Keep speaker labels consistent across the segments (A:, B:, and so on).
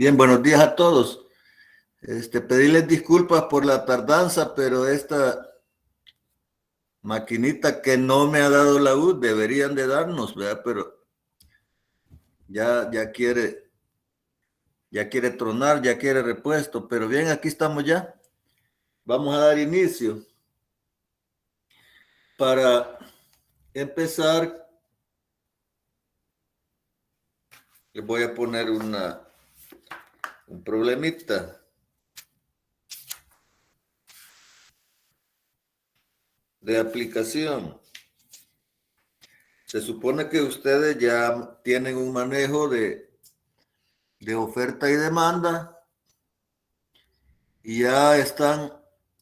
A: Bien, buenos días a todos. Pedirles disculpas por la tardanza, pero esta maquinita que no me ha dado la luz, deberían de darnos, ¿verdad? Pero ya quiere tronar, ya quiere repuesto. Pero bien, aquí estamos ya. Vamos a dar inicio. Para empezar, les voy a poner un problemita. De aplicación. Se supone que ustedes ya tienen un manejo de oferta y demanda y ya están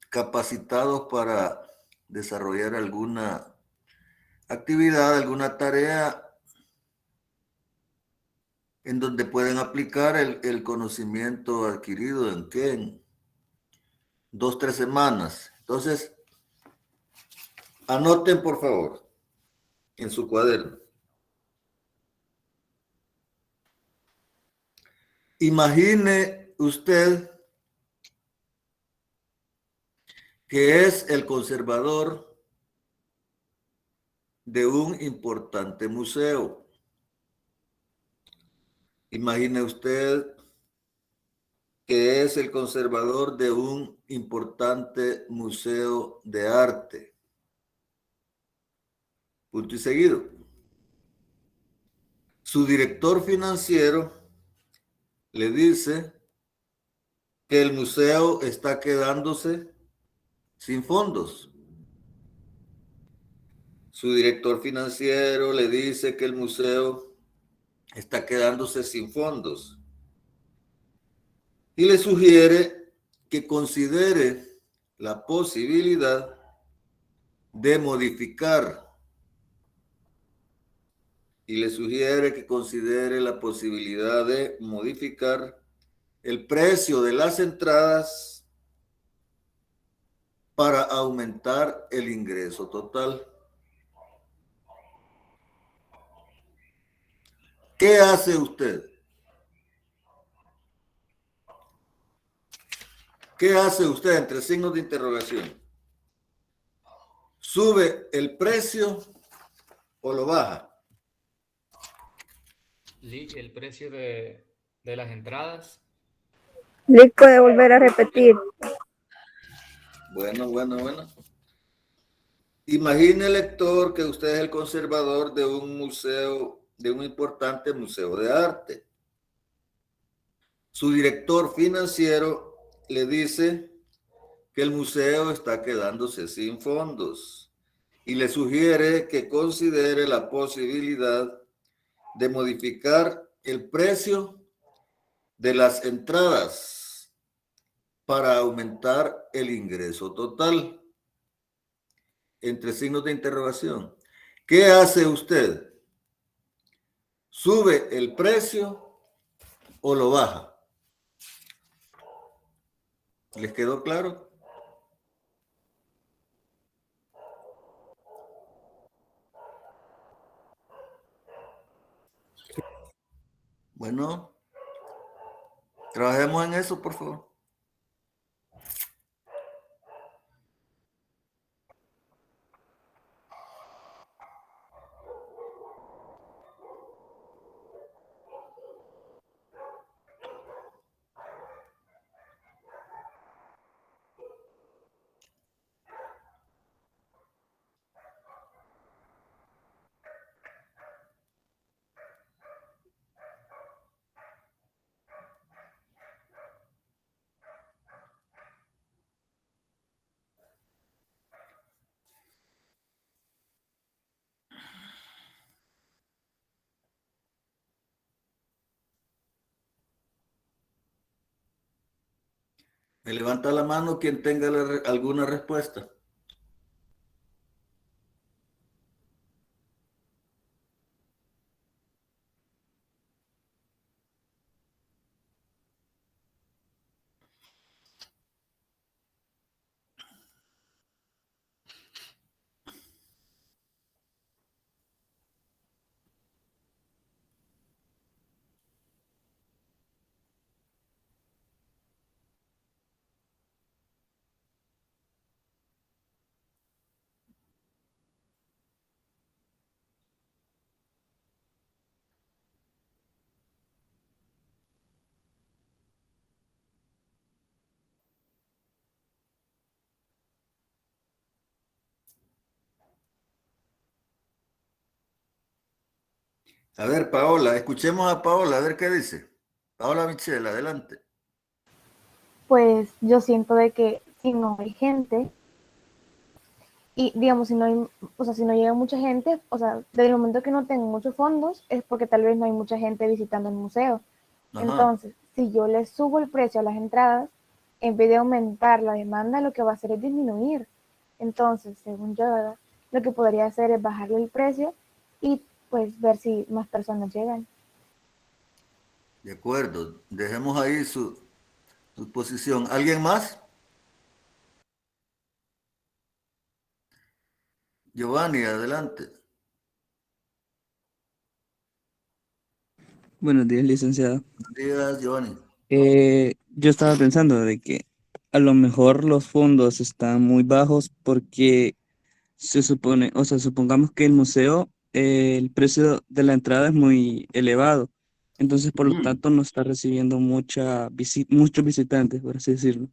A: capacitados para desarrollar alguna actividad, alguna tarea en donde pueden aplicar el conocimiento adquirido en 2, 3 semanas. Entonces, anoten por favor en su cuaderno. Imagine usted que es el conservador de un importante museo. Imagine usted que es el conservador de un importante museo de arte. Punto y seguido. Su director financiero le dice que el museo está quedándose sin fondos. Su director financiero le dice que el museo está quedándose sin fondos y le sugiere que considere la posibilidad de modificar el precio de las entradas para aumentar el ingreso total. ¿Qué hace usted? ¿Qué hace usted entre signos de interrogación? ¿Sube el precio o lo baja?
B: El precio de las entradas.
C: Lick puede volver a repetir.
A: Bueno. Imagine, lector, que usted es el conservador de un museo, de un importante museo de arte. Su director financiero le dice que el museo está quedándose sin fondos y le sugiere que considere la posibilidad de modificar el precio de las entradas para aumentar el ingreso total. Entre signos de interrogación. ¿Qué hace usted? ¿Sube el precio o lo baja? ¿Les quedó claro? Bueno, trabajemos en eso, por favor. Me levanta la mano quien tenga alguna respuesta. A ver, Paola, escuchemos a Paola, a ver qué dice. Paola Michelle, adelante.
D: Pues yo siento de que si no hay gente, y digamos, si no hay, o sea, si no llega mucha gente, o sea, desde el momento que no tengo muchos fondos, es porque tal vez no hay mucha gente visitando el museo.
A: Ajá,
D: Entonces, si yo le subo el precio a las entradas, en vez de aumentar la demanda, lo que va a hacer es disminuir. Entonces, según yo, ¿verdad? Lo que podría hacer es bajarle el precio y pues ver si más personas llegan.
A: de acuerdo. Dejemos ahí su posición. ¿Alguien más? Giovanni, adelante.
E: Buenos días, licenciado.
A: Buenos días, Giovanni.
E: Yo estaba pensando de que a lo mejor los fondos están muy bajos porque se supone, o sea, supongamos que el museo, el precio de la entrada es muy elevado, entonces por lo
A: Mm,
E: tanto no está recibiendo muchos visitantes, por así decirlo.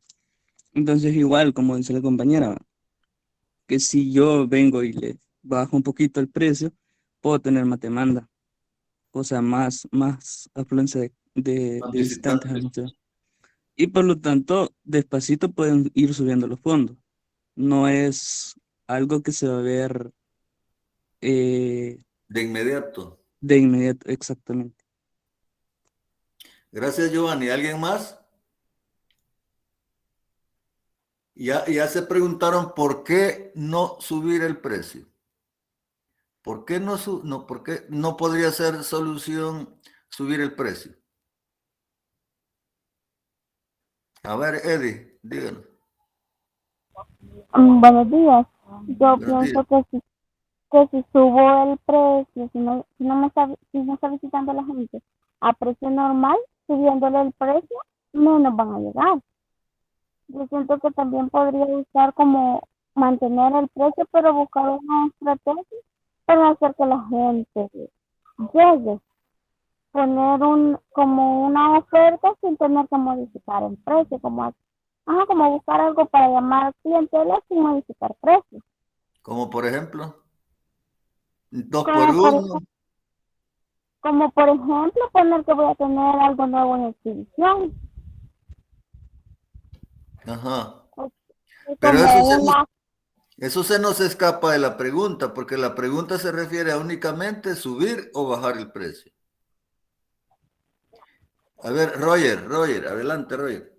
E: Entonces igual, como dice la compañera, que si yo vengo y le bajo un poquito el precio, puedo tener más demanda, o sea, más afluencia
A: más
E: de visitantes al
A: visitantes.
E: museo. Y por lo tanto, despacito pueden ir subiendo los fondos. No es algo que se va a ver eh,
A: De inmediato.
E: de inmediato, exactamente.
A: Gracias, Giovanni. ¿Alguien más? Ya se preguntaron por qué no subir el precio. ¿Por qué por qué no podría ser solución subir el precio? A ver, Eddie, díganos.
F: Buenos días. Yo
A: Buenos días.
F: pienso que si subo el precio, si no está visitando la gente a precio normal, subiéndole el precio, menos van a llegar. Yo siento que también podría buscar como mantener el precio, pero buscar una estrategia para hacer que la gente llegue. Poner como una oferta sin tener que modificar el precio, como buscar algo para llamar clientela sin modificar precios.
A: Como por ejemplo, dos por
F: Como por,
A: uno.
F: ej- como por ejemplo poner que voy a tener algo nuevo en exhibición,
A: Ajá.
F: o-
A: Pero
F: como una,
A: eso se nos escapa de la pregunta, porque la pregunta se refiere a únicamente subir o bajar el precio. A ver, Roger, adelante, Roger.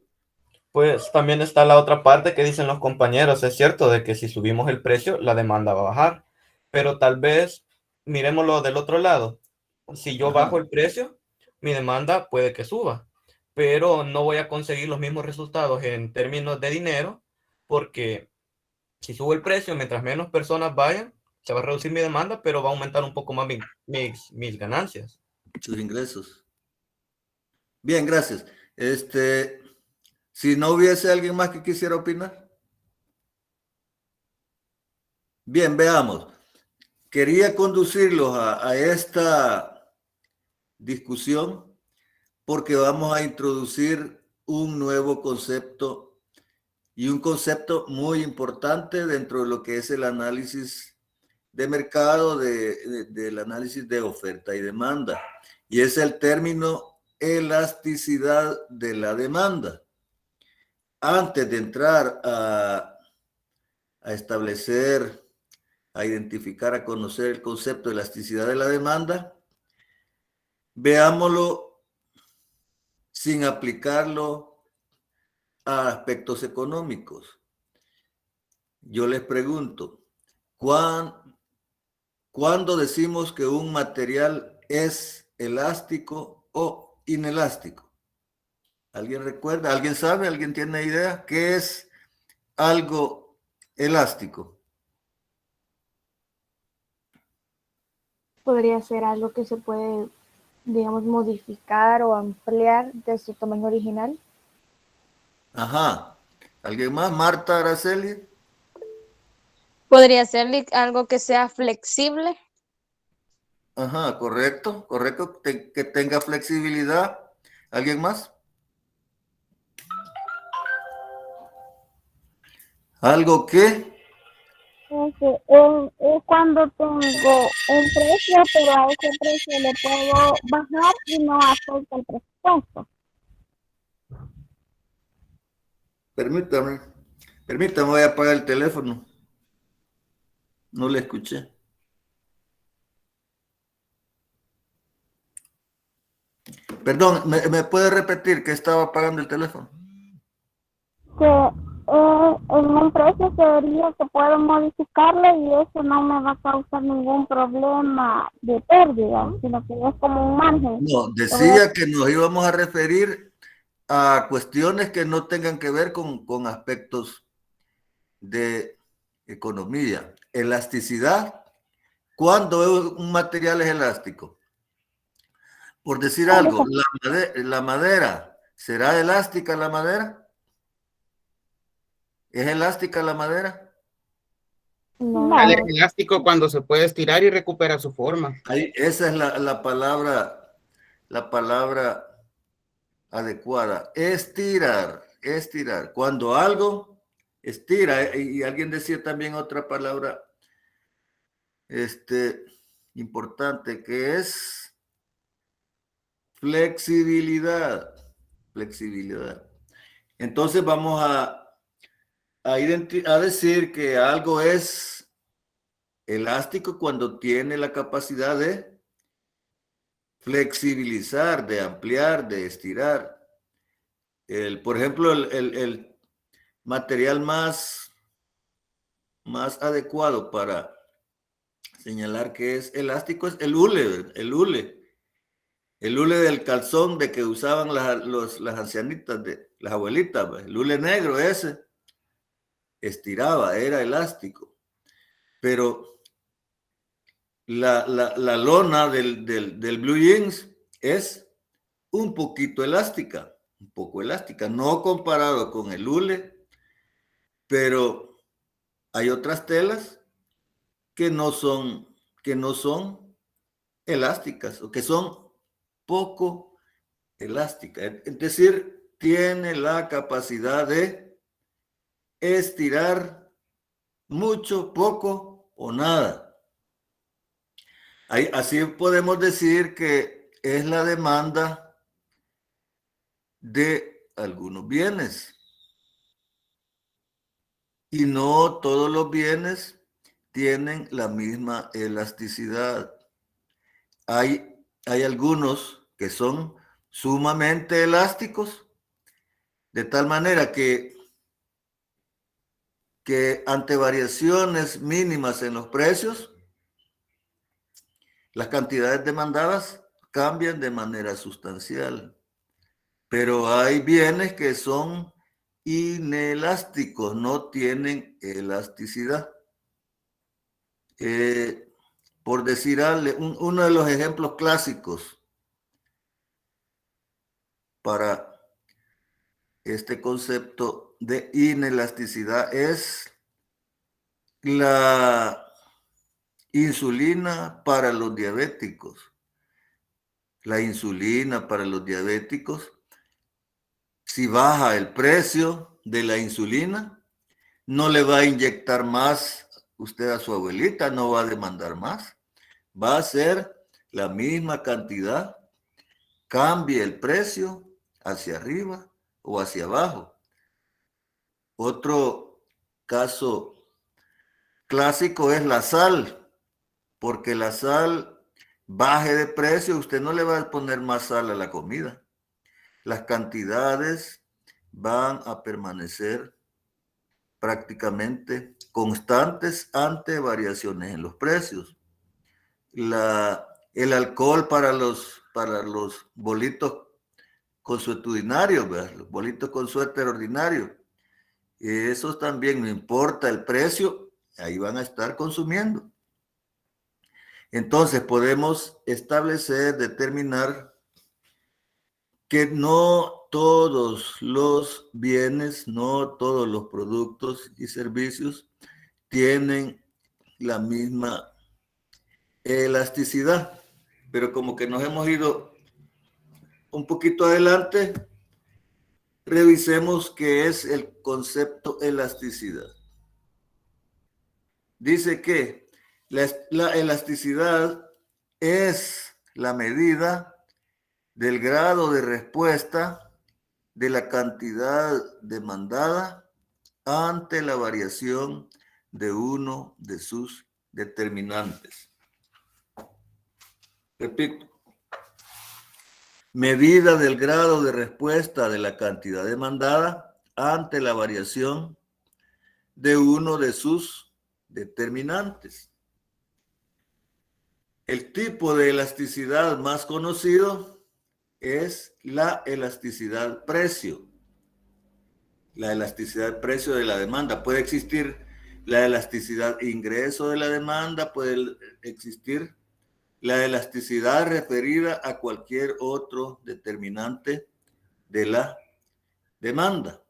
B: Pues también está la otra parte que dicen los compañeros. Es cierto de que si subimos el precio, la demanda va a bajar. Pero tal vez miremoslo del otro lado. Si yo
A: Ajá.
B: bajo el precio, mi demanda puede que suba, pero no voy a conseguir los mismos resultados en términos de dinero, porque si subo el precio, mientras menos personas vayan, se va a reducir mi demanda, pero va a aumentar un poco más mis ganancias.
A: Sus ingresos. Bien, gracias. Si no hubiese alguien más que quisiera opinar. Bien, veamos. Quería conducirlos a esta discusión porque vamos a introducir un nuevo concepto y un concepto muy importante dentro de lo que es el análisis de mercado, del análisis de oferta y demanda. Y es el término elasticidad de la demanda. Antes de entrar a establecer, a identificar, a conocer el concepto de elasticidad de la demanda, veámoslo sin aplicarlo a aspectos económicos. Yo les pregunto, ¿cuándo decimos que un material es elástico o inelástico? ¿Alguien recuerda? ¿Alguien sabe? ¿Alguien tiene idea? ¿Qué es algo elástico?
D: Podría ser algo que se puede, digamos, modificar o ampliar de su tamaño original.
A: Ajá. ¿Alguien más? Marta, Araceli.
C: Podría ser algo que sea flexible.
A: Ajá, correcto, correcto. Que tenga flexibilidad. ¿Alguien más? Algo que
F: Es cuando tengo un precio, pero a ese precio le puedo bajar y no afecta el presupuesto.
A: Permítame, voy a apagar el teléfono. No le escuché. Perdón, ¿me puede repetir que estaba apagando el teléfono?
F: Que en un precio sería que puedo modificarlo y eso no me va a causar ningún problema de pérdida, sino que es como un margen.
A: No, decía que nos íbamos a referir a cuestiones que no tengan que ver con aspectos de economía. Elasticidad. ¿Cuándo un material es elástico? Por decir algo, la madera, ¿será elástica la madera? ¿Es elástica la madera?
D: No,
F: No,
G: Es elástico cuando se puede estirar y recupera su forma.
A: Ahí, esa es la palabra adecuada. Estirar, estirar. Cuando algo estira, y alguien decía también otra palabra importante, que es flexibilidad. Flexibilidad. Entonces vamos a decir que algo es elástico cuando tiene la capacidad de flexibilizar, de ampliar, de estirar. Por ejemplo, el material más adecuado para señalar que es elástico es el hule, el hule del calzón de que usaban las ancianitas, las abuelitas, el hule negro ese estiraba, era elástico, pero la lona del blue jeans es un poquito elástica, un poco elástica, no comparado con el hule, pero hay otras telas que no son elásticas o que son poco elásticas. Es decir, tiene la capacidad de estirar mucho, poco o nada. Así podemos decir que es la demanda de algunos bienes. Y no todos los bienes tienen la misma elasticidad. Hay algunos que son sumamente elásticos, de tal manera que ante variaciones mínimas en los precios, las cantidades demandadas cambian de manera sustancial. Pero hay bienes que son inelásticos, no tienen elasticidad. Por decir uno de los ejemplos clásicos para este concepto de inelasticidad es la insulina para los diabéticos. La insulina para los diabéticos, si baja el precio de la insulina, no le va a inyectar más usted a su abuelita, no va a demandar más. Va a ser la misma cantidad, cambie el precio hacia arriba o hacia abajo. Otro caso clásico es la sal, porque la sal baje de precio, usted no le va a poner más sal a la comida. Las cantidades van a permanecer prácticamente constantes ante variaciones en los precios. El alcohol para los bolitos consuetudinarios, ¿verdad? Los bolitos con suéter ordinario, esos también, no importa el precio, ahí van a estar consumiendo. Entonces podemos determinar que no todos los bienes, no todos los productos y servicios tienen la misma elasticidad, pero como que nos hemos ido un poquito adelante, revisemos qué es el concepto elasticidad. dice que la elasticidad es la medida del grado de respuesta de la cantidad demandada ante la variación de uno de sus determinantes. Repito, medida del grado de respuesta de la cantidad demandada ante la variación de uno de sus determinantes. El tipo de elasticidad más conocido es la elasticidad precio. La elasticidad precio de la demanda. Puede existir la elasticidad ingreso de la demanda, puede existir la elasticidad referida a cualquier otro determinante de la demanda.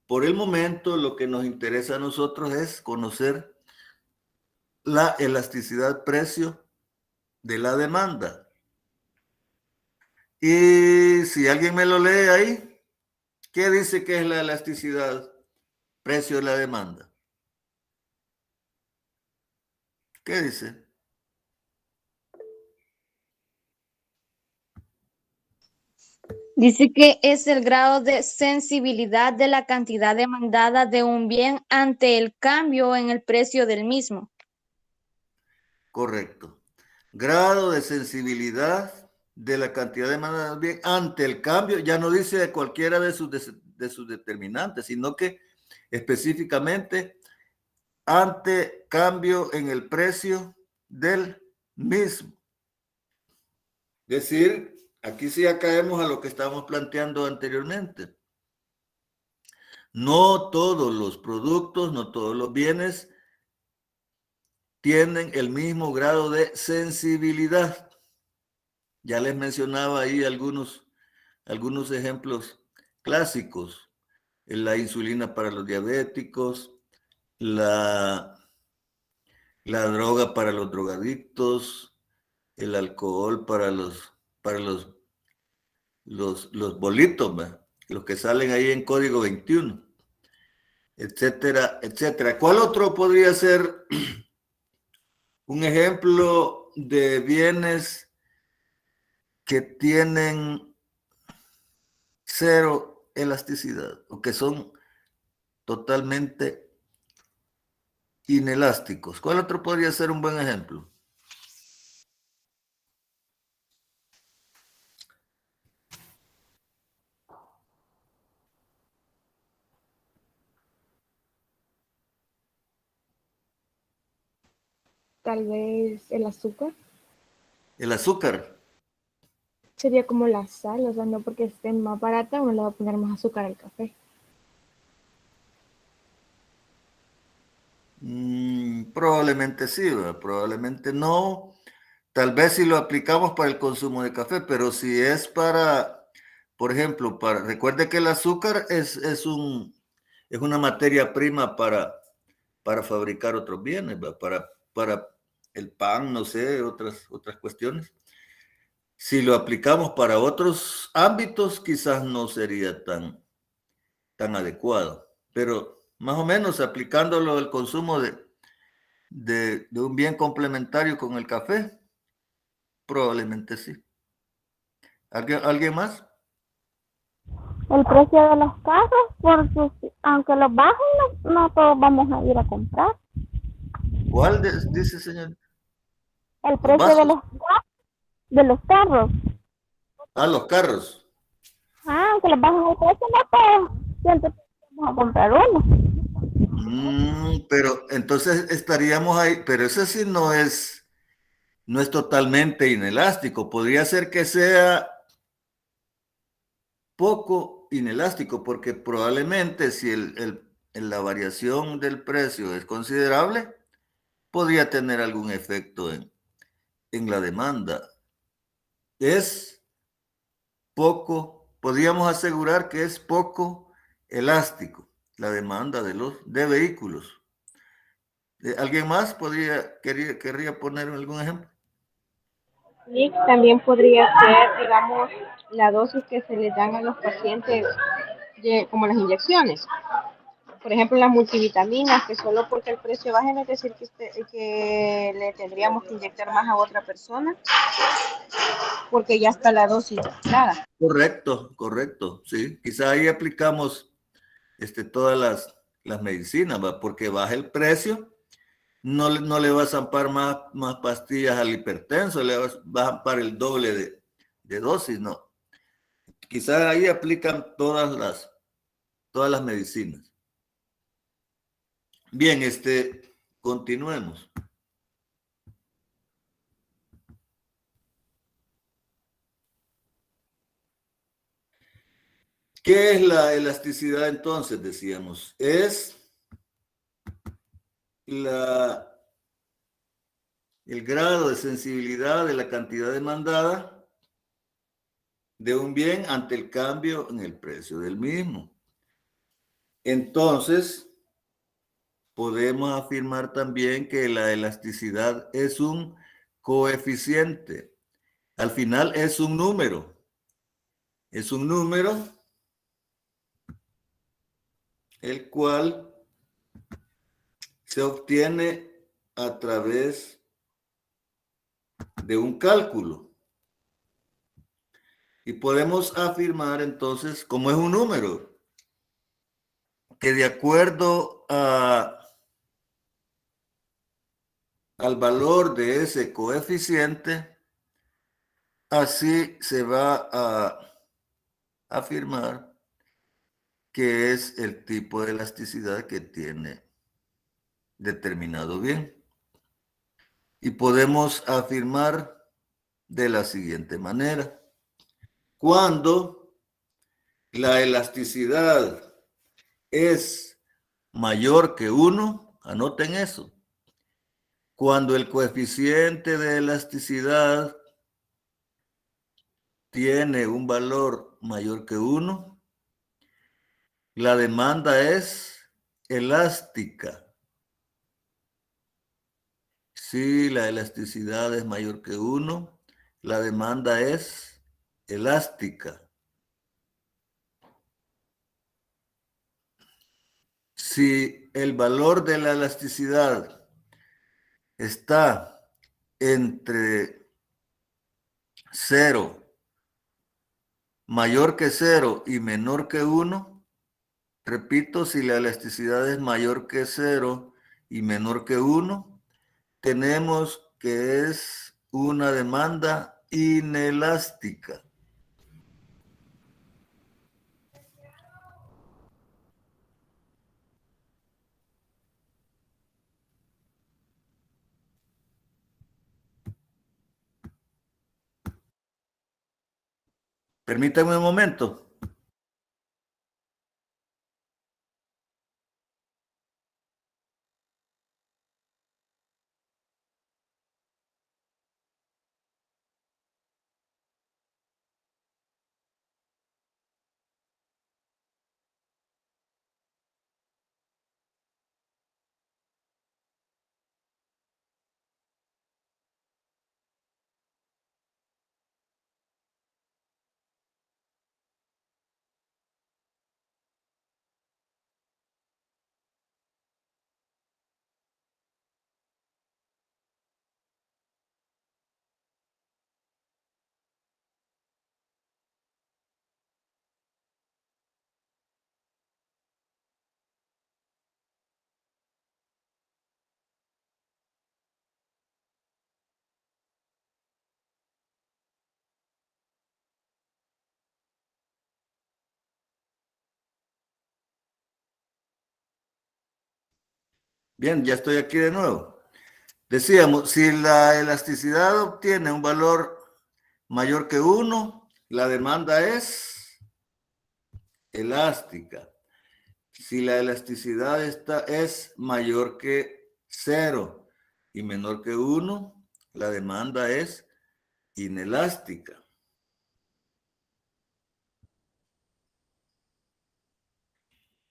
A: Por el momento, lo que nos interesa a nosotros es conocer la elasticidad precio de la demanda. Y si alguien me lo lee ahí, ¿qué dice que es la elasticidad precio de la demanda? ¿Qué dice?
C: Dice que es el grado de sensibilidad de la cantidad demandada de un bien ante el cambio en el precio del mismo.
A: Correcto. Grado de sensibilidad de la cantidad demandada del bien ante el cambio, ya no dice de cualquiera de sus determinantes, sino que específicamente ante cambio en el precio del mismo. Es decir, aquí sí ya caemos a lo que estábamos planteando anteriormente. No todos los productos, no todos los bienes tienen el mismo grado de sensibilidad. Ya les mencionaba ahí algunos ejemplos clásicos. La insulina para los diabéticos, la droga para los drogadictos, el alcohol para los bolitos, ¿verdad? Los que salen ahí en código 21, etcétera, etcétera. ¿Cuál otro podría ser un ejemplo de bienes que tienen cero elasticidad o que son totalmente inelásticos? ¿Cuál otro podría ser un buen ejemplo?
D: Tal vez el azúcar.
A: El azúcar.
D: Sería como la sal, o sea, no porque esté más barata uno le va a poner más azúcar al café.
A: Probablemente sí, ¿verdad? Probablemente no. Tal vez si lo aplicamos para el consumo de café, pero si es para, por ejemplo, recuerde que el azúcar es una materia prima para fabricar otros bienes, ¿verdad? Para el pan, no sé, otras cuestiones. Si lo aplicamos para otros ámbitos, quizás no sería tan adecuado, pero más o menos aplicándolo al consumo de un bien complementario con el café, probablemente sí. ¿Alguien más?
F: El precio de los carros, porque aunque los bajen, no todos vamos a ir a comprar.
A: ¿Cuál dice, señor?
F: El precio de los carros.
A: Ah, los carros.
F: Aunque los bajen el precio, no todos siempre vamos a comprar uno.
A: Pero entonces estaríamos ahí, pero ese sí no es totalmente inelástico. Podría ser que sea poco inelástico, porque probablemente si la variación del precio es considerable, podría tener algún efecto en la demanda. Es poco, podríamos asegurar que es poco elástico la demanda de vehículos. ¿Alguien más querría poner algún ejemplo?
H: Y también podría ser, digamos, la dosis que se les dan a los pacientes, como las inyecciones. por ejemplo, las multivitaminas, que solo porque el precio baje no es decir que le tendríamos que inyectar más a otra persona, porque ya está la dosis dada.
A: Correcto, correcto, sí. Quizá ahí aplicamos todas las medicinas, ¿va? Porque baja el precio, no le va a zampar más pastillas al hipertenso, le va a zampar el doble de dosis, no. Quizá ahí aplican todas las medicinas. Bien, continuemos. ¿Qué es la elasticidad entonces? Decíamos, es el grado de sensibilidad de la cantidad demandada de un bien ante el cambio en el precio del mismo. Entonces, podemos afirmar también que la elasticidad es un coeficiente. Al final es un número. Es un número el cual se obtiene a través de un cálculo. Y podemos afirmar entonces, como es un número, que de acuerdo al valor de ese coeficiente, así se va a afirmar que es el tipo de elasticidad que tiene determinado bien. Y podemos afirmar de la siguiente manera. Cuando la elasticidad es mayor que 1, anoten eso. Cuando el coeficiente de elasticidad tiene un valor mayor que 1, la demanda es elástica. Si la elasticidad es mayor que 1, la demanda es elástica. Si el valor de la elasticidad está entre 0, mayor que 0 y menor que 1, repito, si la elasticidad es mayor que 0 y menor que 1, tenemos que es una demanda inelástica. Permítanme un momento. Bien, ya estoy aquí de nuevo. Decíamos, si la elasticidad obtiene un valor mayor que 1, la demanda es elástica. Si la elasticidad es mayor que 0 y menor que 1, la demanda es inelástica.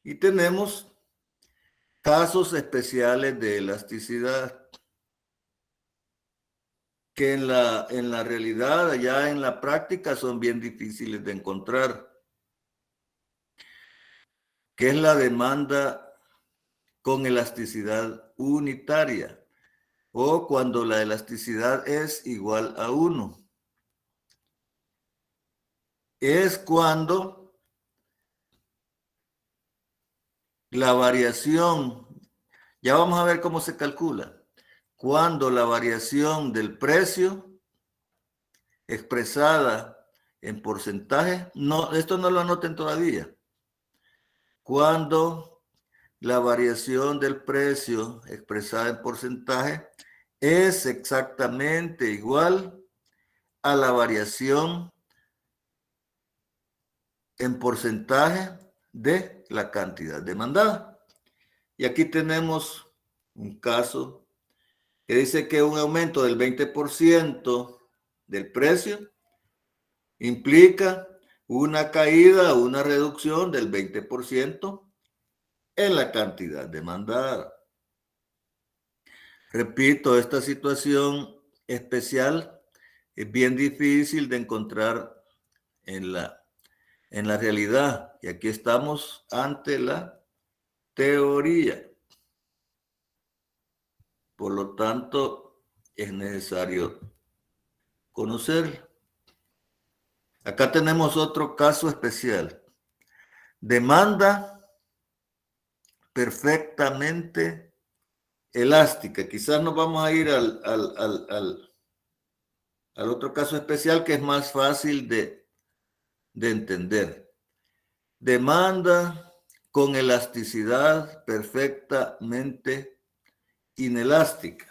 A: Y tenemos casos especiales de elasticidad que en la realidad, ya en la práctica, son bien difíciles de encontrar, que es la demanda con elasticidad unitaria o cuando la elasticidad es igual a 1. Es cuando la variación, ya vamos a ver cómo se calcula, cuando la variación del precio expresada en porcentaje, no, esto no lo anoten todavía, cuando la variación del precio expresada en porcentaje es exactamente igual a la variación en porcentaje de la cantidad demandada. Y aquí tenemos un caso que dice que un aumento del 20% del precio implica una caída o una reducción del 20% en la cantidad demandada. Repito, esta situación especial es bien difícil de encontrar en la realidad. Y aquí estamos ante la teoría. Por lo tanto, es necesario conocerla. Acá tenemos otro caso especial. Demanda perfectamente elástica. Quizás nos vamos a ir al otro caso especial que es más fácil de entender. Demanda con elasticidad perfectamente inelástica.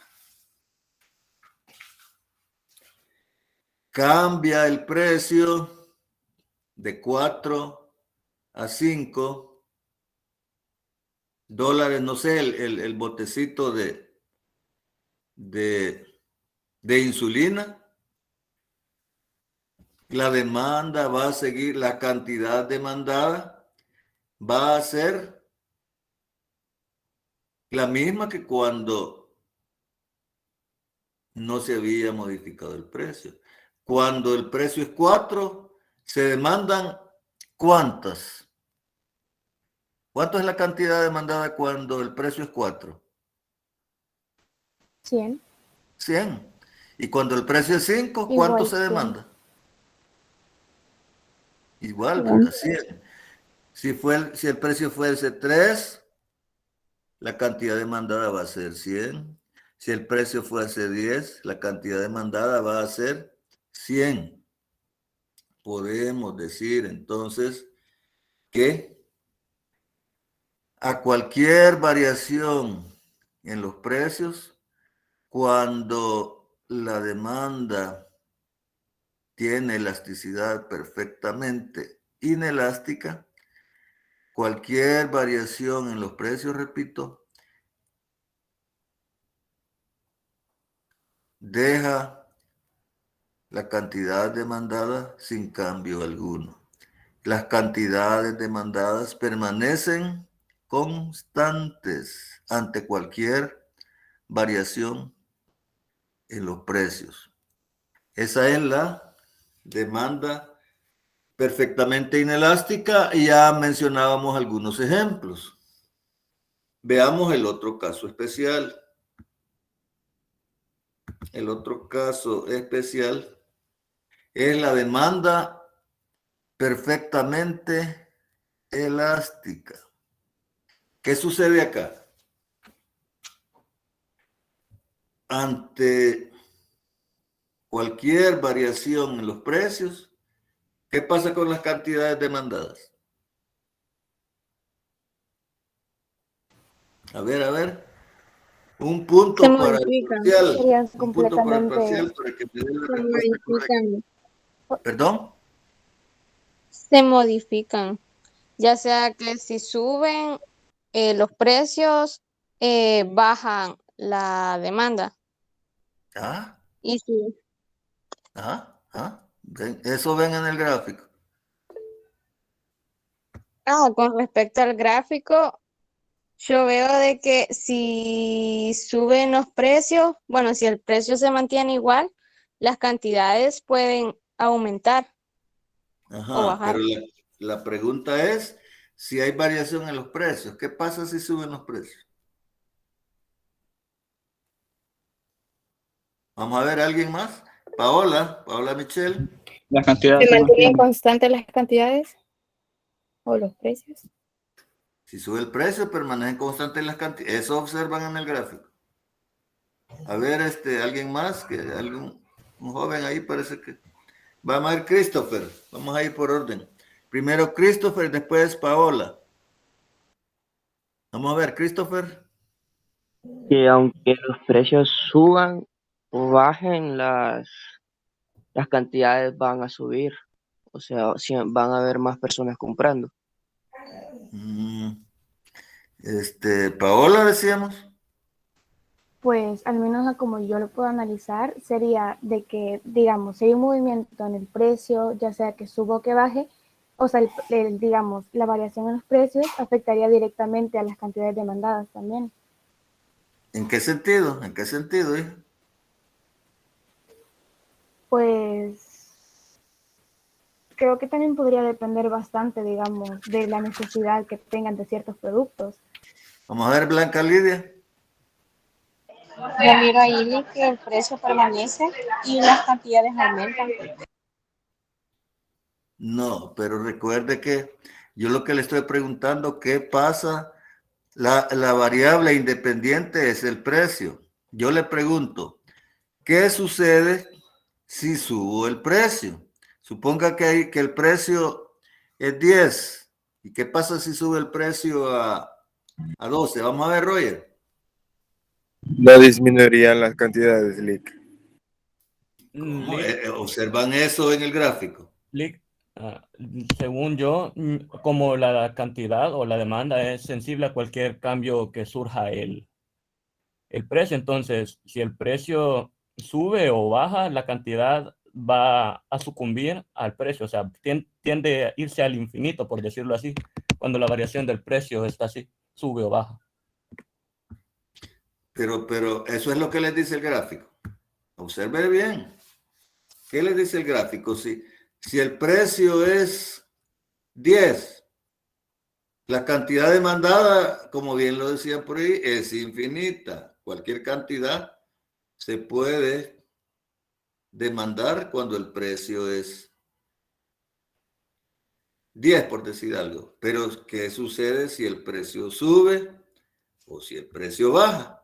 A: Cambia el precio de 4 a 5 dólares, no sé, el botecito de insulina. La demanda va a seguir, la cantidad demandada va a ser la misma que cuando no se había modificado el precio. Cuando el precio es 4, se demandan ¿cuántas? ¿Cuánto es la cantidad demandada cuando el precio es 4?
D: 100.
A: 100. Y cuando el precio es 5, ¿cuánto
D: Igual,
A: se
D: 100.
A: demanda? Igual, ¿verdad? 100. Si el precio fuese 3, la cantidad demandada va a ser 100. Si el precio fuese 10, la cantidad demandada va a ser 100. Podemos decir entonces que a cualquier variación en los precios, cuando la demanda tiene elasticidad perfectamente inelástica, cualquier variación en los precios, repito, deja la cantidad demandada sin cambio alguno. Las cantidades demandadas permanecen constantes ante cualquier variación en los precios. Esa es la demanda perfectamente inelástica y ya mencionábamos algunos ejemplos. Veamos el otro caso especial. El otro caso especial es la demanda perfectamente elástica. ¿Qué sucede acá? Ante cualquier variación en los precios, ¿qué pasa con las cantidades demandadas? A ver. Un punto
C: Se
A: para el
C: modifican.
A: parcial.
D: Serían
A: Un punto para el
D: completamente.
A: parcial para que me dé la
C: Se
A: respuesta correcta.
C: modifican.
A: ¿Perdón?
C: Se modifican. Ya sea que si suben los precios, bajan la demanda.
A: Ah,
C: Y si,
A: Eso ven en el gráfico.
C: con respecto al gráfico, yo veo de que si suben los precios, bueno, si el precio se mantiene igual, las cantidades pueden aumentar o bajar.
A: Pero la pregunta es si hay variación en los precios. ¿Qué pasa si suben los precios? Vamos a ver, ¿alguien más? Paola Michelle.
E: La cantidad
I: ¿Se
E: se
I: mantienen
E: mantiene.
I: constantes las cantidades o los precios?
A: Si sube el precio, permanecen constantes las cantidades. Eso observan en el gráfico. A ver, alguien más, un joven ahí parece que. Vamos a ver, Christopher. Vamos a ir por orden. Primero Christopher, después Paola. Vamos a ver, Christopher.
J: Que aunque los precios suban o bajen, las cantidades van a subir. O sea, van a haber más personas comprando.
A: Paola, decíamos.
D: Pues al menos a como yo lo puedo analizar, sería de que, digamos, si hay un movimiento en el precio, ya sea que suba o que baje, o sea, digamos, la variación en los precios afectaría directamente a las cantidades demandadas también.
A: ¿En qué sentido? ¿En qué sentido, hija?
D: Pues creo que también podría depender bastante, digamos, de la necesidad que tengan de ciertos productos.
A: Vamos a ver, Blanca Lidia.
H: Yo miro ahí que el precio permanece y las cantidades aumentan.
A: No, pero recuerde que yo lo que le estoy preguntando, ¿qué pasa? La variable independiente es el precio. Yo le pregunto, ¿qué sucede si subo el precio? Suponga que el precio es 10. ¿Y qué pasa si sube el precio a 12? Vamos a ver, Roger.
K: No disminuirían las cantidades, Lick.
A: ¿Cómo? ¿Observan eso en el gráfico?
B: Lick, según yo, como la cantidad o la demanda es sensible a cualquier cambio que surja el precio, entonces si el precio sube o baja, la cantidad va a sucumbir al precio, o sea, tiende a irse al infinito, por decirlo así, cuando la variación del precio está así, sube o baja.
A: Pero eso es lo que les dice el gráfico. Observe bien. ¿Qué les dice el gráfico? Si el precio es 10, la cantidad demandada, como bien lo decían por ahí, es infinita. Cualquier cantidad se puede demandar cuando el precio es 10, por decir algo. Pero, ¿qué sucede si el precio sube o si el precio baja?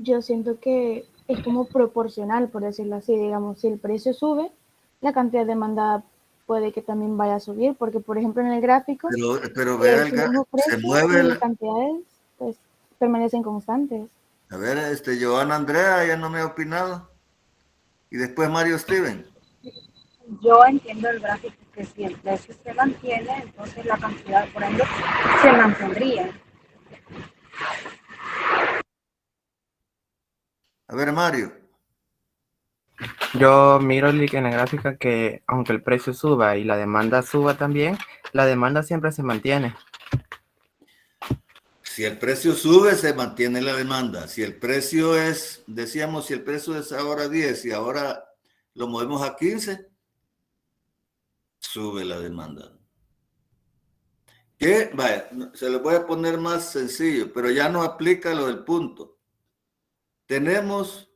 D: Yo siento que es como proporcional, por decirlo así, digamos, si el precio sube, la cantidad demandada puede que también vaya a subir, porque por ejemplo en el gráfico,
A: Pero vea,
D: el mismo
A: se
D: precio
A: mueve
D: y las cantidades pues permanecen constantes.
A: A ver, Joana Andrea ya no me ha opinado. Y después Mario Steven.
L: Yo entiendo el gráfico que si el precio se mantiene, entonces la cantidad, por ende, se mantendría.
A: A ver, Mario.
G: Yo miro en la gráfica que aunque el precio suba y la demanda suba también, la demanda siempre se mantiene.
A: Si el precio sube, se mantiene la demanda. Si el precio es, decíamos, si el precio es ahora 10 y ahora lo movemos a 15, sube la demanda. ¿Qué? Vaya, se lo voy a poner más sencillo, pero ya no aplica lo del punto. Tenemos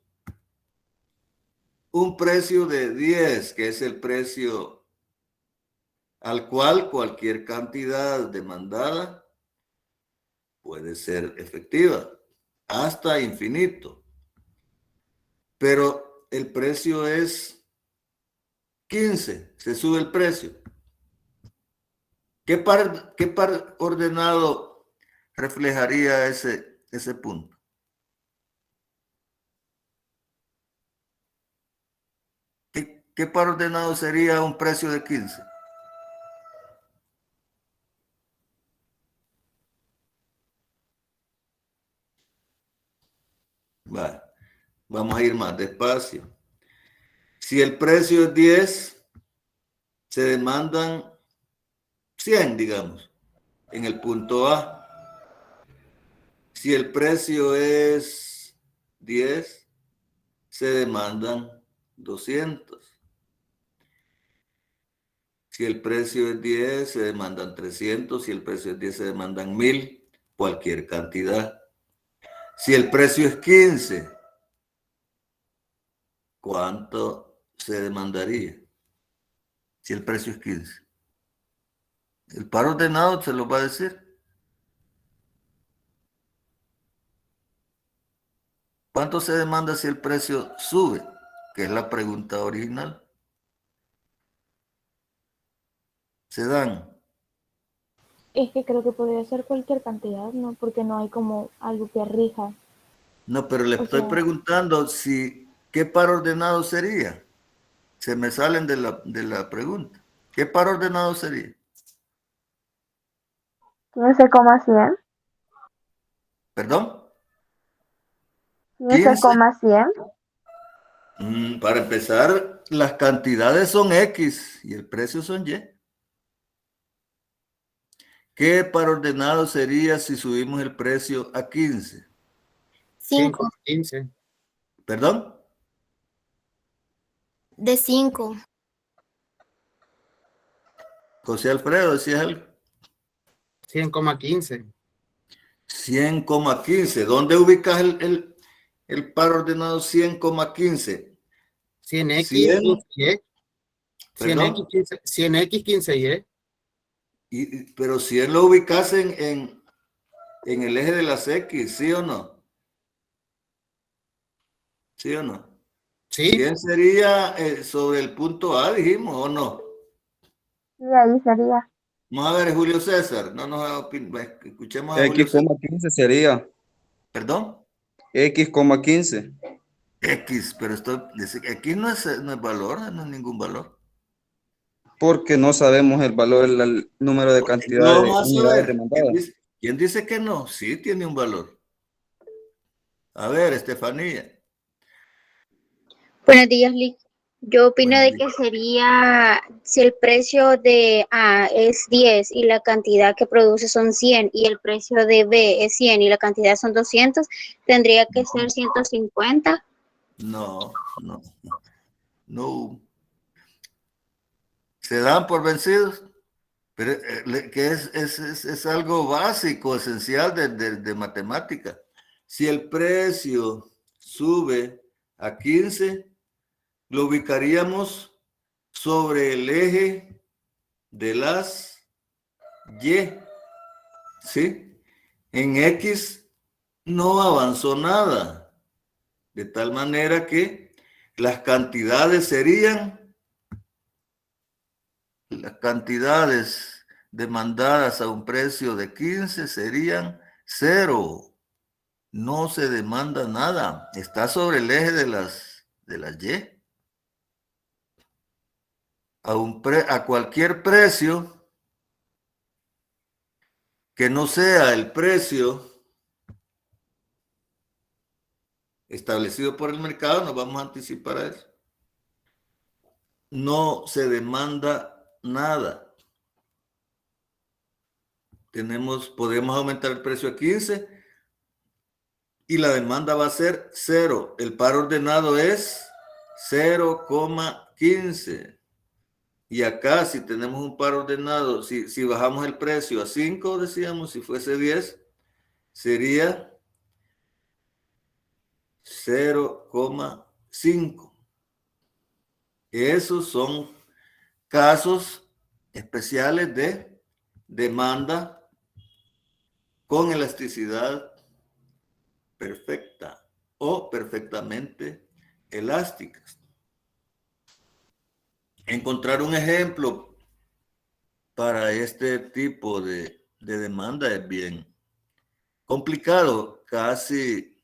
A: un precio de 10, que es el precio al cual cualquier cantidad demandada puede ser efectiva hasta infinito. Pero el precio es 15, se sube el precio. ¿Qué par ordenado reflejaría ese punto? ¿Qué par ordenado sería un precio de 15? Vale. Vamos a ir más despacio. Si el precio es 10, se demandan 100, digamos, en el punto A. Si el precio es 10, se demandan 200. Si el precio es 10, se demandan 300. Si el precio es 10, se demandan 1000, cualquier cantidad. Si el precio es 15, ¿cuánto se demandaría si el precio es 15? El par ordenado se lo va a decir. ¿Cuánto se demanda si el precio sube? Que es la pregunta original. Se dan.
D: Es que creo que podría ser cualquier cantidad, ¿no? Porque no hay como algo que rija.
A: No, pero le
D: O
A: estoy
D: sea,
A: preguntando si qué par ordenado sería. Se me salen de la pregunta. ¿Qué par ordenado sería?
F: 15,100.
A: ¿Perdón?
F: 15,100.
A: Para empezar, las cantidades son X y el precio son Y. ¿Qué par ordenado sería si subimos el precio a 15?
I: 5.
M: 15.
A: ¿Perdón?
I: De 5.
A: José Alfredo, ¿decías algo?
M: 100,15.
A: 100,15. ¿Dónde ubicas el par ordenado 100,15?
M: 100x,
A: 100,
M: 15y.
A: ¿perdón?
M: 100x, 15y.
A: Pero 100 lo ubicas en el eje de las X, ¿sí o no? ¿Sí o no?
M: Sí.
A: 100 sería sobre el punto A, dijimos, ¿o no?
F: Sí, ahí sería.
A: Vamos a ver, Julio César. No nos escuchemos a Julio César.
E: X,15 sería.
A: ¿Perdón?
E: X,15.
A: X, pero X no es valor, no es ningún valor.
E: Porque no sabemos el valor, el número de
A: No
E: cantidad de
A: vamos a
E: unidades
A: ver.
E: demandadas.
A: ¿Quién dice que no? Sí tiene un valor. A ver, Estefanía.
N: Buenos días, Lick. Yo opino
A: Buenos
N: de
A: días.
N: que sería, si el precio de A es 10 y la cantidad que produce son 100 y el precio de B es 100 y la cantidad son 200, tendría que ser 150.
A: No. Se dan por vencidos, pero que es algo básico, esencial de matemática. Si el precio sube a 15, lo ubicaríamos sobre el eje de las Y, ¿sí? En X no avanzó nada, de tal manera que las cantidades demandadas a un precio de 15 serían 0. No se demanda nada, está sobre el eje de las Y. A cualquier precio que no sea el precio establecido por el mercado, nos vamos a anticipar a eso. No se demanda nada. Podemos aumentar el precio a 15 y la demanda va a ser 0. El par ordenado es 0,15. Y acá, si tenemos un par ordenado, si bajamos el precio a 5, decíamos, si fuese 10, sería 0,5. Esos son casos especiales de demanda con elasticidad perfecta o perfectamente elásticas. Encontrar un ejemplo para este tipo de demanda es bien complicado. Casi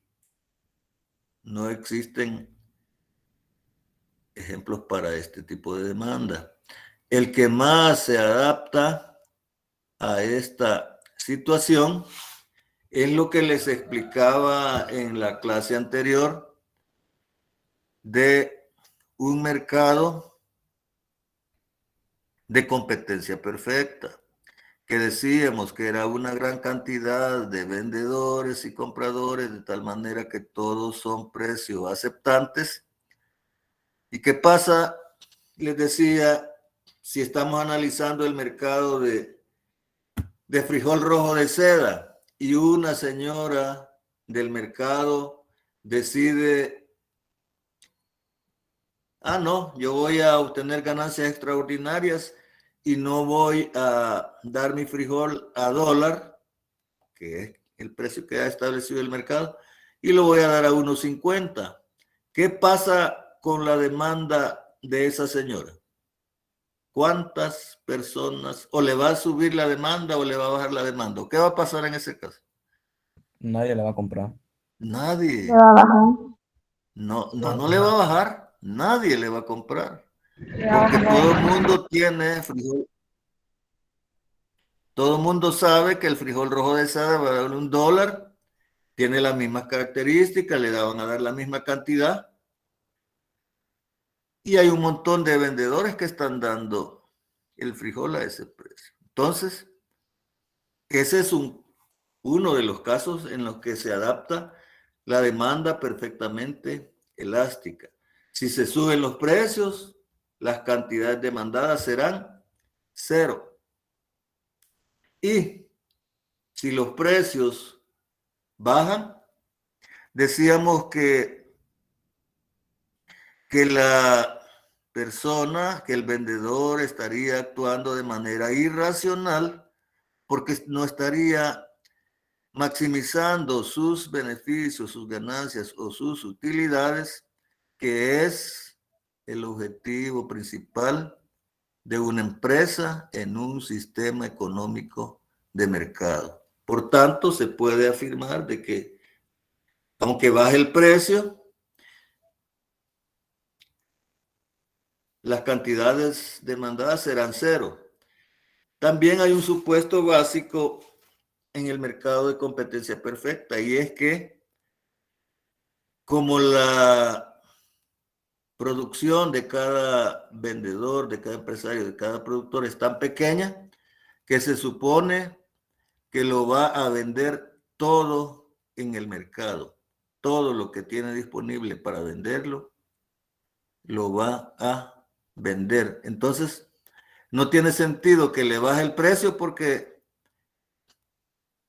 A: no existen ejemplos para este tipo de demanda. El que más se adapta a esta situación es lo que les explicaba en la clase anterior de un mercado de competencia perfecta, que decíamos que era una gran cantidad de vendedores y compradores, de tal manera que todos son precios aceptantes. ¿Y qué pasa? Les decía, si estamos analizando el mercado de frijol rojo de seda y una señora del mercado decide no, yo voy a obtener ganancias extraordinarias y no voy a dar mi frijol a dólar, que es el precio que ha establecido el mercado, y lo voy a dar a 1.50. ¿Qué pasa con la demanda de esa señora? ¿Cuántas personas, o le va a subir la demanda o le va a bajar la demanda? ¿Qué va a pasar en ese caso?
B: Nadie le va a comprar.
A: Nadie.
F: Le va a bajar.
A: No le va a bajar. Nadie le va a comprar.
L: Le va a
A: Porque
L: bajar.
A: todo el mundo tiene frijol. Todo el mundo sabe que el frijol rojo de Sada va a dar $1. Tiene las mismas características, le van a dar la misma cantidad. Y hay un montón de vendedores que están dando el frijol a ese precio. Entonces, ese es uno de los casos en los que se adapta la demanda perfectamente elástica. Si se suben los precios, las cantidades demandadas serán 0. Y si los precios bajan, decíamos que la persona, que el vendedor estaría actuando de manera irracional porque no estaría maximizando sus beneficios, sus ganancias o sus utilidades, que es el objetivo principal de una empresa en un sistema económico de mercado. Por tanto, se puede afirmar de que aunque baje el precio, las cantidades demandadas serán 0. También hay un supuesto básico en el mercado de competencia perfecta, y es que como la producción de cada vendedor, de cada empresario, de cada productor es tan pequeña que se supone que lo va a vender todo en el mercado. Todo lo que tiene disponible para venderlo, lo va a vender. Entonces, no tiene sentido que le baje el precio porque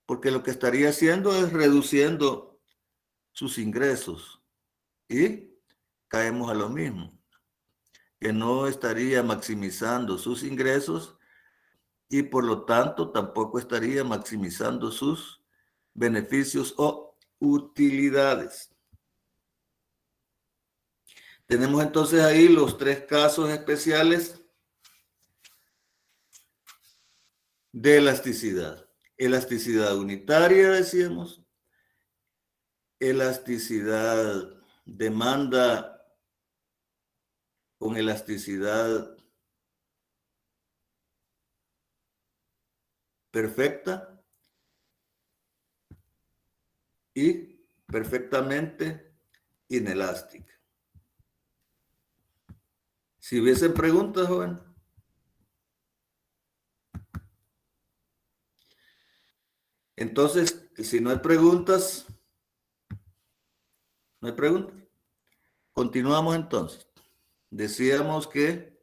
A: lo que estaría haciendo es reduciendo sus ingresos. Y caemos a lo mismo, que no estaría maximizando sus ingresos y por lo tanto tampoco estaría maximizando sus beneficios o utilidades. Tenemos entonces ahí los 3 casos especiales de elasticidad. Elasticidad unitaria, decíamos. Elasticidad demanda con elasticidad perfecta y perfectamente inelástica. Si hubiesen preguntas, joven. Entonces, si no hay preguntas, no hay preguntas. Continuamos entonces. Decíamos que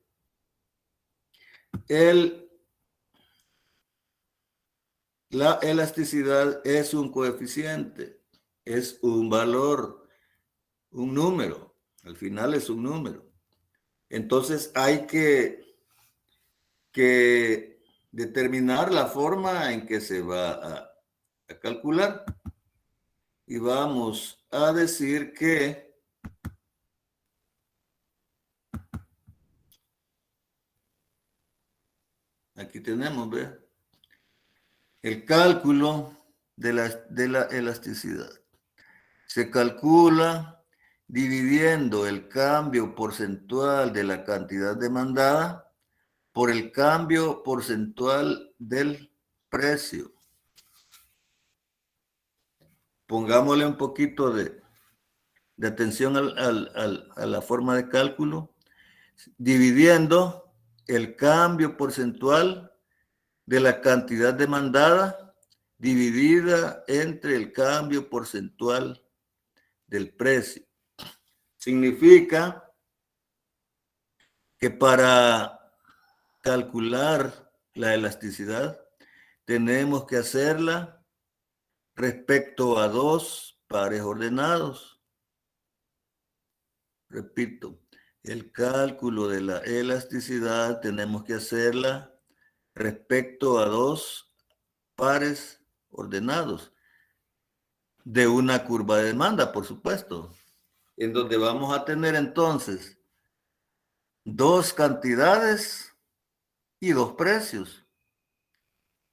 A: la elasticidad es un coeficiente, es un valor, un número. Al final es un número. Entonces hay que determinar la forma en que se va a calcular. Y vamos a decir que aquí tenemos, ¿ve? El cálculo de la elasticidad. Se calcula dividiendo el cambio porcentual de la cantidad demandada por el cambio porcentual del precio. Pongámosle un poquito de atención a la forma de cálculo. Dividiendo el cambio porcentual de la cantidad demandada dividida entre el cambio porcentual del precio. Significa que para calcular la elasticidad tenemos que hacerla respecto a 2 pares ordenados. Repito, el cálculo de la elasticidad tenemos que hacerla respecto a dos pares ordenados de una curva de demanda, por supuesto, en donde vamos a tener entonces dos cantidades y dos precios.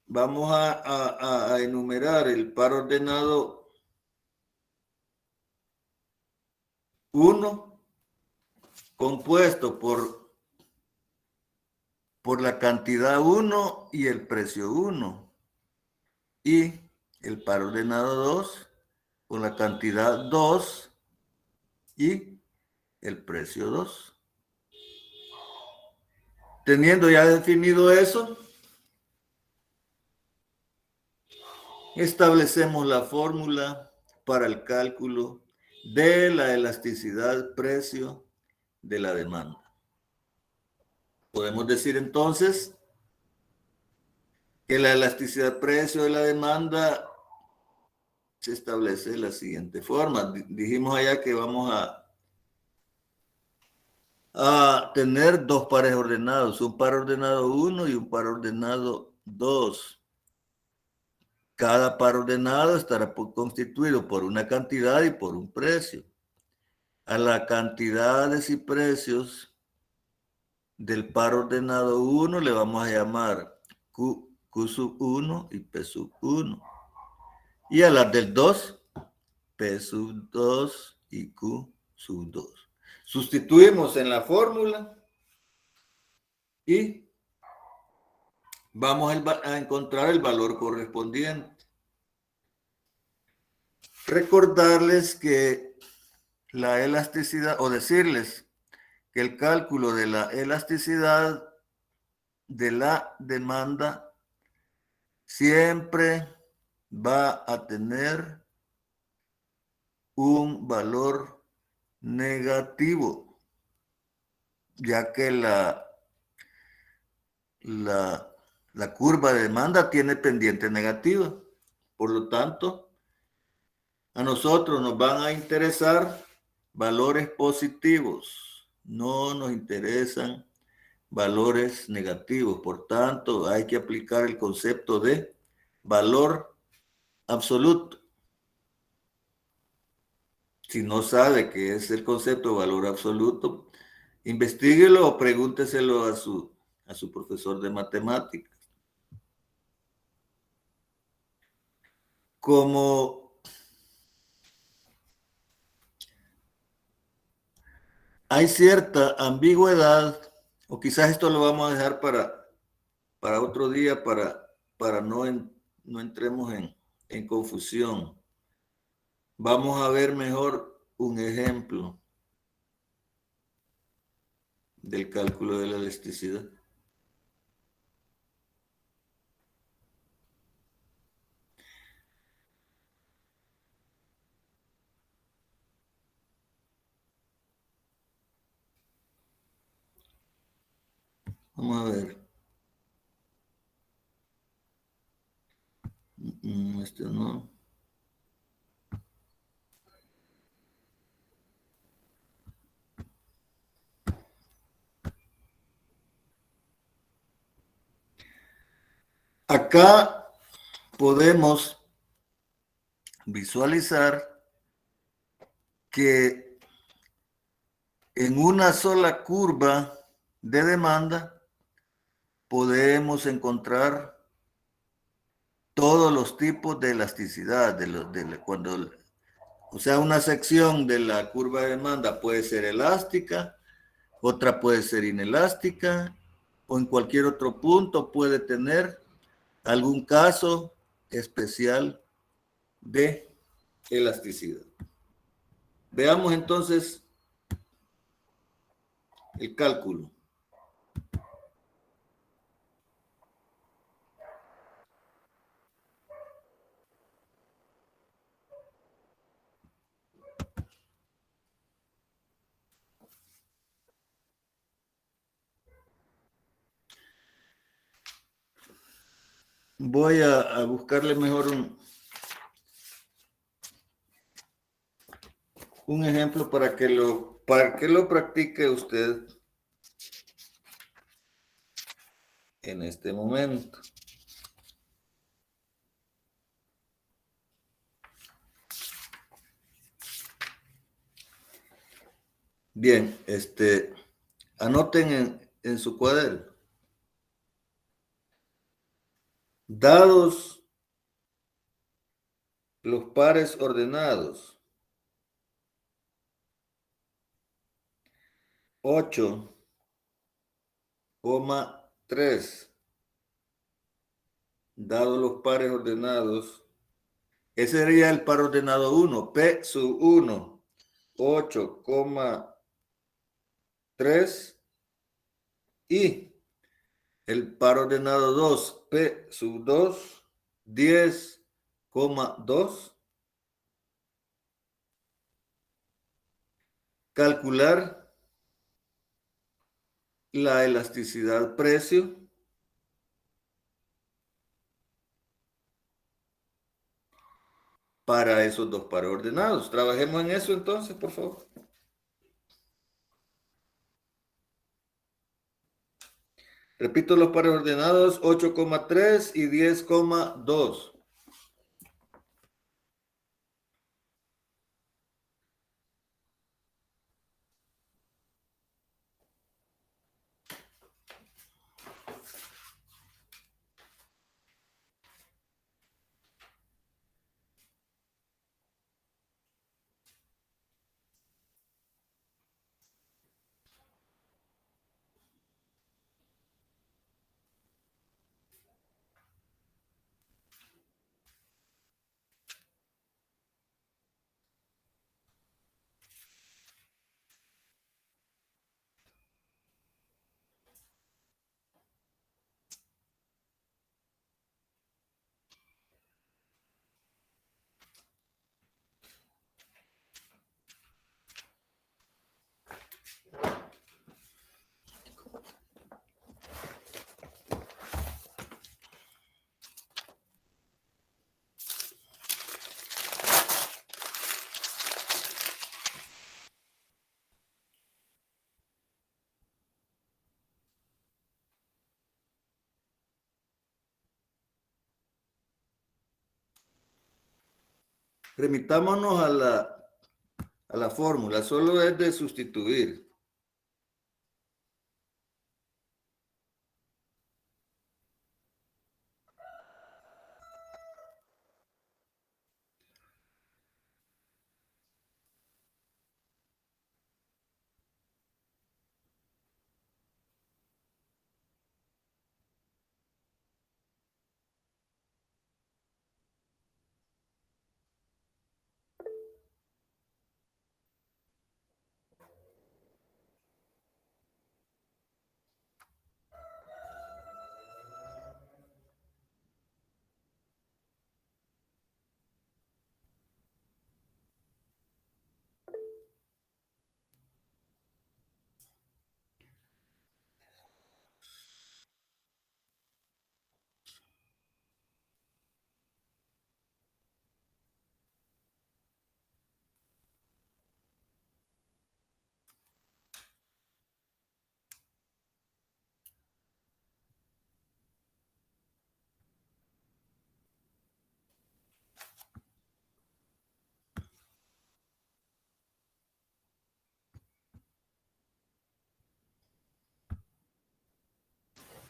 A: Vamos a enumerar el par ordenado 1 compuesto por la cantidad 1 y el precio 1. Y el par ordenado 2 por la cantidad 2 y el precio 2. Teniendo ya definido eso, establecemos la fórmula para el cálculo de la elasticidad precio de la demanda. Podemos decir entonces que la elasticidad precio de la demanda se establece de la siguiente forma. Dijimos allá que vamos a tener dos pares ordenados, un par ordenado 1 y un par ordenado 2. Cada par ordenado estará constituido por una cantidad y por un precio. A las cantidades y precios del par ordenado 1 le vamos a llamar Q sub 1 y P sub 1. Y a las del 2, P sub 2 y Q sub 2. Sustituimos en la fórmula y vamos a encontrar el valor correspondiente. Recordarles que la elasticidad, o decirles que el cálculo de la elasticidad de la demanda siempre va a tener un valor negativo, ya que la curva de demanda tiene pendiente negativa. Por lo tanto, a nosotros nos van a interesar valores positivos, no nos interesan valores negativos. Por tanto, hay que aplicar el concepto de valor absoluto. Si no sabe qué es el concepto de valor absoluto, investíguelo o pregúnteselo a su profesor de matemáticas. Como hay cierta ambigüedad, o quizás esto lo vamos a dejar para otro día, para no entremos en confusión. Vamos a ver mejor un ejemplo del cálculo de la elasticidad. Vamos a ver. Este no. Acá podemos visualizar que en una sola curva de demanda podemos encontrar todos los tipos de elasticidad. O sea, una sección de la curva de demanda puede ser elástica, otra puede ser inelástica, o en cualquier otro punto puede tener algún caso especial de elasticidad. Veamos entonces el cálculo. Voy a buscarle mejor un ejemplo para que lo practique usted en este momento. Bien, anoten en su cuaderno. Dados los pares ordenados, 8,3. Dados los pares ordenados, ese sería el par ordenado 1, P sub 1, 8,3, y el par ordenado 2, P sub 2, 10,2. Calcular la elasticidad precio para esos dos pares ordenados. Trabajemos en eso entonces, por favor. Repito los pares ordenados, 8,3 y 10,2. Remitámonos a la fórmula, solo es de sustituir.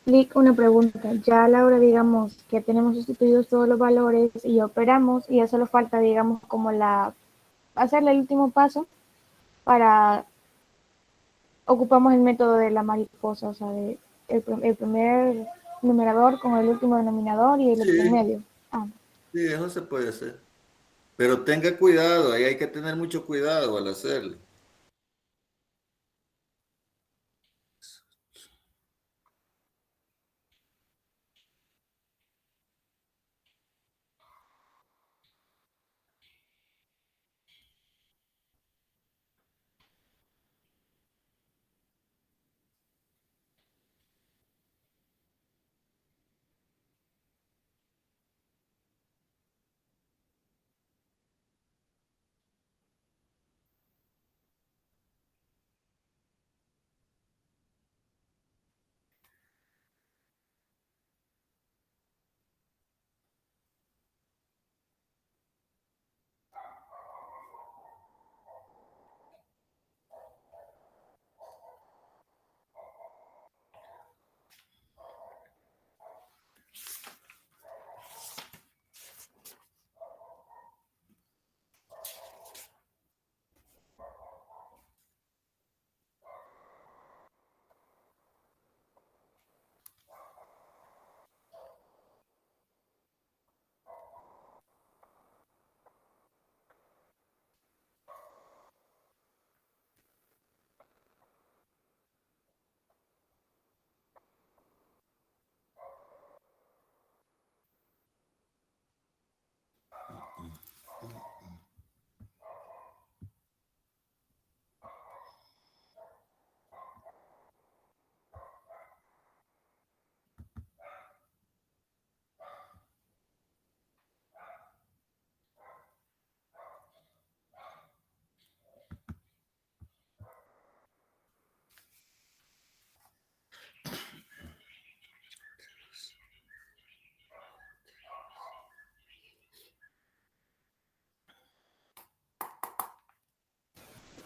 D: Lick, una pregunta. Ya a la hora, digamos, que tenemos sustituidos todos los valores y operamos, y ya solo falta, digamos, como hacerle el último paso para, ocupamos el método de la mariposa, o sea, el primer numerador con el último denominador y el otro en
A: Sí,
D: medio.
A: sí, eso se puede hacer. Pero tenga cuidado, ahí hay que tener mucho cuidado al hacerlo.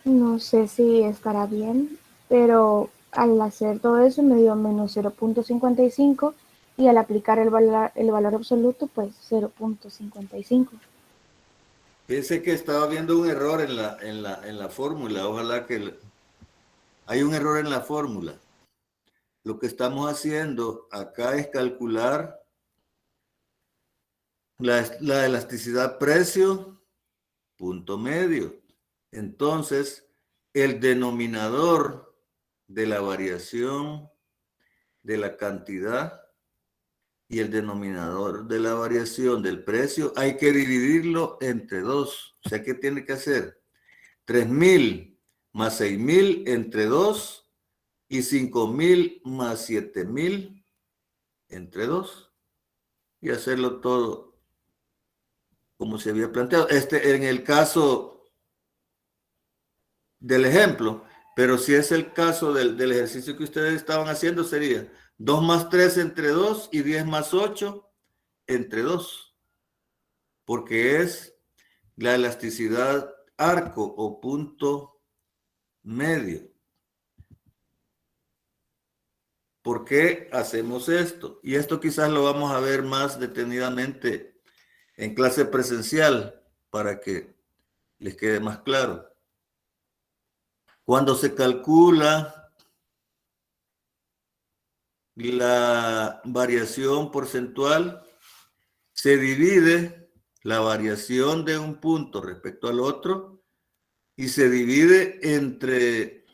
D: No sé si estará bien, pero al hacer todo eso me dio menos 0.55 y al aplicar el valor absoluto, pues 0.55.
A: Pensé que estaba viendo un error en la fórmula. Ojalá que hay un error en la fórmula. Lo que estamos haciendo acá es calcular la elasticidad precio, punto medio. Entonces, el denominador de la variación de la cantidad y el denominador de la variación del precio hay que dividirlo entre 2. O sea, ¿qué tiene que hacer? 3,000 más 6,000 entre 2 y 5,000 más 7,000 entre 2 y hacerlo todo como se había planteado. En el caso del ejemplo, pero si es el caso del ejercicio que ustedes estaban haciendo, sería 2 más 3 entre 2 y 10 más 8 entre 2, porque es la elasticidad arco o punto medio. ¿Por qué hacemos esto? Y esto quizás lo vamos a ver más detenidamente en clase presencial para que les quede más claro. Cuando se calcula la variación porcentual, se divide la variación de un punto respecto al otro y se divide entre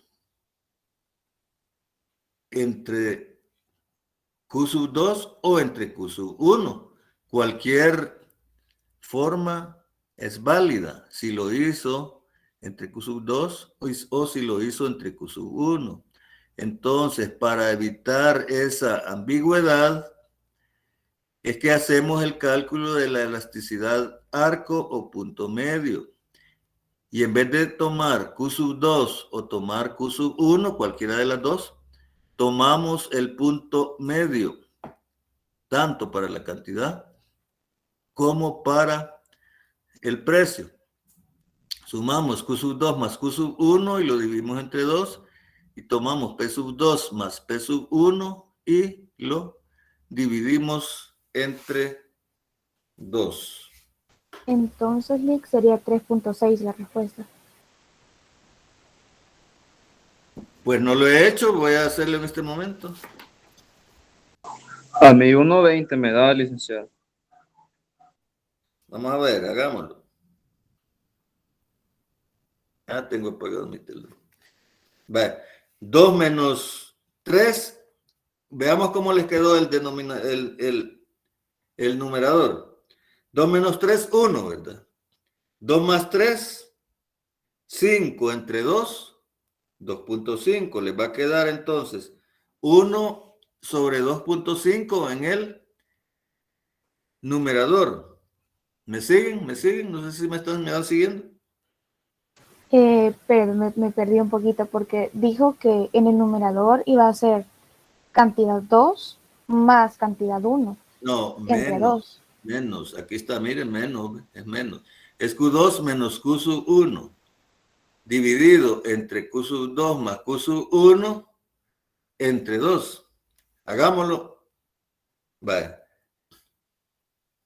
A: Q sub 2 o entre Q sub 1. Cualquier forma es válida si lo hizo entre Q sub 2 o si lo hizo entre Q sub 1. Entonces, para evitar esa ambigüedad, es que hacemos el cálculo de la elasticidad arco o punto medio. Y en vez de tomar Q sub 2 o tomar Q sub 1, cualquiera de las dos, tomamos el punto medio, tanto para la cantidad como para el precio. Sumamos Q sub 2 más Q sub 1 y lo dividimos entre 2 y tomamos P sub 2 más P sub 1 y lo dividimos entre 2.
D: Entonces, Nick, sería 3.6 la respuesta.
A: Pues no lo he hecho, voy a hacerlo en este momento.
O: A mí 1.20 me da, licenciado.
A: Vamos a ver, hagámoslo. Ah, tengo apagado mi teléfono. Vale. 2 menos 3. Veamos cómo les quedó el numerador. 2 menos 3, 1, ¿verdad? 2 más 3, 5 entre 2, 2.5. Les va a quedar entonces 1 sobre 2.5 en el numerador. ¿Me siguen? ¿Me siguen? No sé si me van siguiendo.
D: Pero me perdí un poquito porque dijo que en el numerador iba a ser cantidad 2 más cantidad 1.
A: No,
D: Entre 2.
A: menos. Aquí está, miren, menos, es menos. Es Q2 menos Q sub 1 dividido entre Q sub 2 más Q sub 1 entre 2. Hagámoslo. Vaya.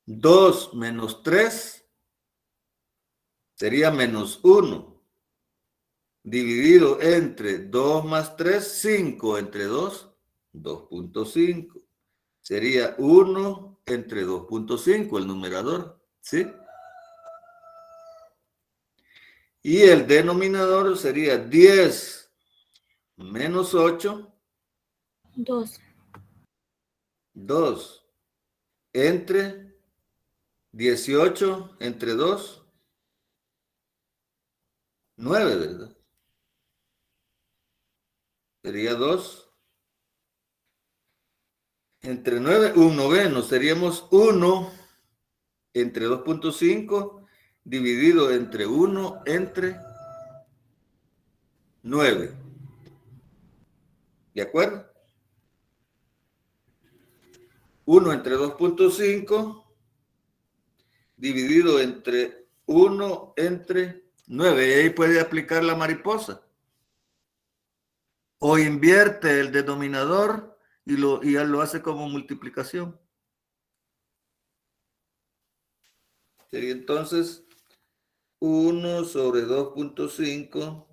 A: 2 menos 3 sería menos 1 dividido entre 2 más 3, 5 entre 2, 2.5. Sería 1 entre 2.5 el numerador, ¿sí? Y el denominador sería 10 menos 8.
I: 2.
A: 2 entre 18 entre 2, 9, ¿verdad? Sería 2 entre 9, un noveno. Seríamos 1 entre 2.5 dividido entre 1 entre 9. ¿De acuerdo? 1 entre 2.5 dividido entre 1 entre 9. Y ahí puede aplicar la mariposa. O invierte el denominador y ya lo hace como multiplicación. Sería entonces 1 sobre 2.5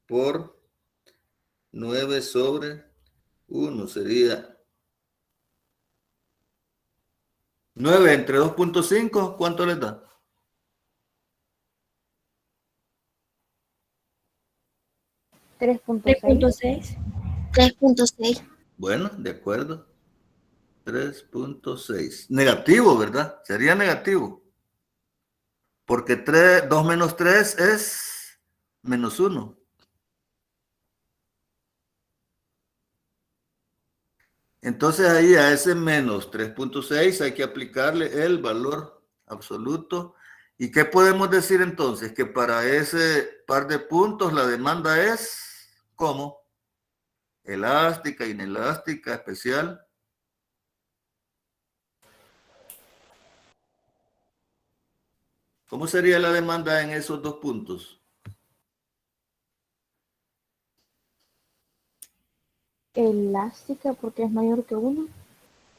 A: por 9 sobre 1. Sería 9 entre 2.5, ¿cuánto les da?
D: 3.6.
N: 3.6.
A: Bueno, de acuerdo. 3.6. Negativo, ¿verdad? Sería negativo. Porque 2 menos 3 es menos 1. Entonces ahí a ese menos 3.6 hay que aplicarle el valor absoluto. ¿Y qué podemos decir entonces? Que para ese par de puntos la demanda es, ¿cómo? Elástica, inelástica, especial. ¿Cómo sería la demanda en esos dos puntos?
D: Elástica porque es mayor que 1.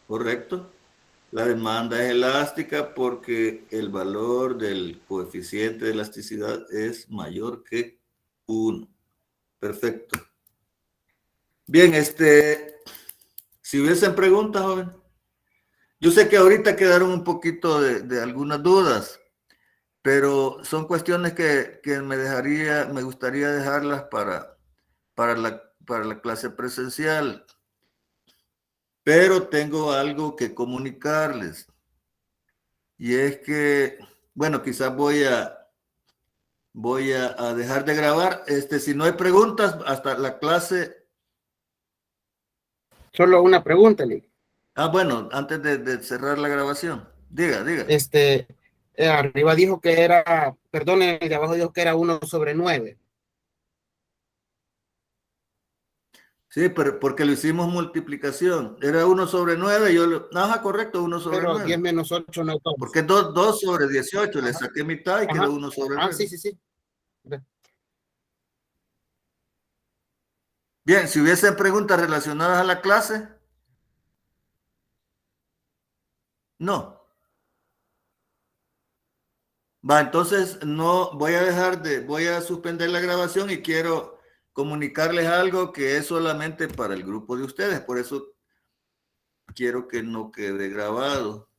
A: Correcto. La demanda es elástica porque el valor del coeficiente de elasticidad es mayor que 1. Perfecto. Bien, si hubiesen preguntas, joven. Yo sé que ahorita quedaron un poquito de algunas dudas, pero son cuestiones que me gustaría dejarlas para la clase presencial. Pero tengo algo que comunicarles. Y es que, bueno, quizás voy a dejar de grabar. Si no hay preguntas, hasta la clase.
M: Solo una pregunta, Lick.
A: Bueno, antes de cerrar la grabación. Diga.
M: Arriba dijo que era, perdón, el de abajo dijo que era 1 sobre 9.
A: Sí, pero porque lo hicimos multiplicación. Era 1 sobre 9. Correcto, 1 sobre 9.
M: Pero 10 menos 8 no es 2.
A: Porque 2 sobre 18. Ajá. Le saqué mitad y quedó 1 sobre 9.
M: Sí.
A: Bien, si hubiesen preguntas relacionadas a la clase. No. Entonces no voy a suspender la grabación y quiero comunicarles algo que es solamente para el grupo de ustedes. Por eso quiero que no quede grabado.